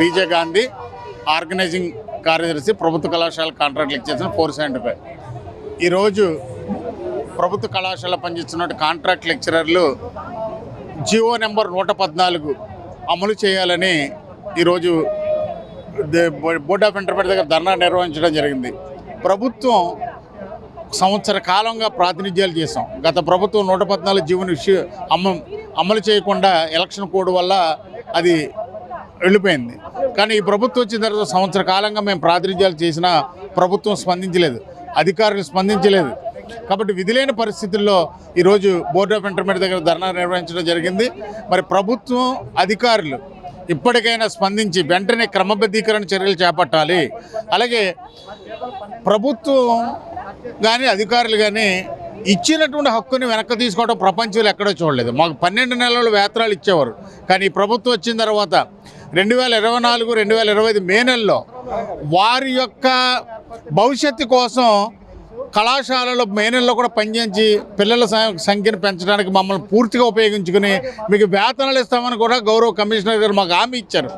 బీజే Gandhi, organising కార్యదర్శి, ప్రభుత్వ కళాశాల కాంట్రాక్ట్ లెక్చరర్స్ 475. ఈరోజు ప్రభుత్వ కళాశాల పనిచేస్తున్న కాంట్రాక్ట్ లెక్చరర్లు జియో నెంబర్ 114 అమలు చేయాలని ఈరోజు బోర్డ్ ఆఫ్ ఇంటర్మీడియట్ దగ్గర ధర్నా నిర్వహించడం జరిగింది. ప్రభుత్వం సంవత్సర కాలంగా ప్రాతినిధ్యాలు చేశాం. గత ప్రభుత్వం 114 జీవోని అమలు చేయకుండా ఎలక్షన్ కోడ్ వల్ల అది వెళ్ళిపోయింది. కానీ ఈ ప్రభుత్వం వచ్చిన తర్వాత సంవత్సర కాలంగా మేము ప్రాతినిధ్యాలు చేసినా ప్రభుత్వం స్పందించలేదు, అధికారులు స్పందించలేదు. కాబట్టి విధిలేని పరిస్థితుల్లో ఈరోజు బోర్డ్ ఆఫ్ ఇంటర్మీడియట్ దగ్గర ధర్నా నిర్వహించడం జరిగింది. మరి ప్రభుత్వం అధికారులు ఇప్పటికైనా స్పందించి వెంటనే క్రమబద్ధీకరణ చర్యలు చేపట్టాలి. అలాగే ప్రభుత్వం కానీ అధికారులు కానీ ఇచ్చినటువంటి హక్కుని వెనక్కి తీసుకోవడం ప్రపంచంలో ఎక్కడో చూడలేదు. మాకు 12 నెలలు వేతనాలు ఇచ్చేవారు. కానీ ఈ ప్రభుత్వం వచ్చిన తర్వాత 2024, 2025 మే నెలలో వారి యొక్క భవిష్యత్తు కోసం కళాశాలలో మే నెలలో కూడా పనిచేసి పిల్లల సంఖ్యను పెంచడానికి మమ్మల్ని పూర్తిగా ఉపయోగించుకుని మీకు వేతనాలు ఇస్తామని కూడా గౌరవ కమిషనర్ గారు మాకు హామీ ఇచ్చారు.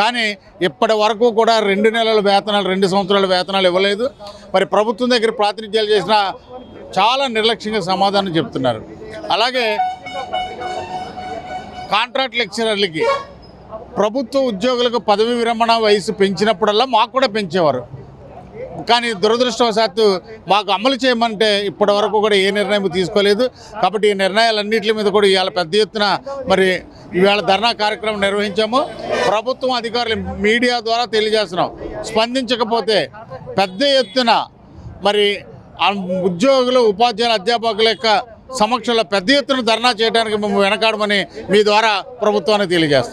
కానీ ఇప్పటి వరకు కూడా 2 నెలల వేతనాలు, 2 సంవత్సరాల వేతనాలు ఇవ్వలేదు. మరి ప్రభుత్వం దగ్గర ప్రాతినిధ్యాలు చేసిన చాలా నిర్లక్ష్యంగా సమాధానం చెప్తున్నారు. అలాగే కాంట్రాక్ట్ లెక్చరర్లకి ప్రభుత్వ ఉద్యోగులకు పదవి విరమణ వయసు పెంచినప్పుడల్లా మాకు కూడా పెంచేవారు. కానీ దురదృష్టవశాత్తు మాకు అమలు చేయమంటే ఇప్పటి వరకు కూడా ఏ నిర్ణయం తీసుకోలేదు. కాబట్టి ఈ నిర్ణయాలన్నింటి మీద కూడా ఇవాళ పెద్ద ఎత్తున మరి ఇవాళ ధర్నా కార్యక్రమం నిర్వహించాము. ప్రభుత్వం అధికారులు మీడియా ద్వారా తెలియజేస్తున్నాం, స్పందించకపోతే పెద్ద ఎత్తున మరి ఉద్యోగులు, ఉపాధ్యాయులు, అధ్యాపకుల యొక్క సమక్షంలో పెద్ద ఎత్తున ధర్నా చేయడానికి మేము వెనకాడమని మీ ద్వారా ప్రభుత్వానికి తెలియజేస్తాం.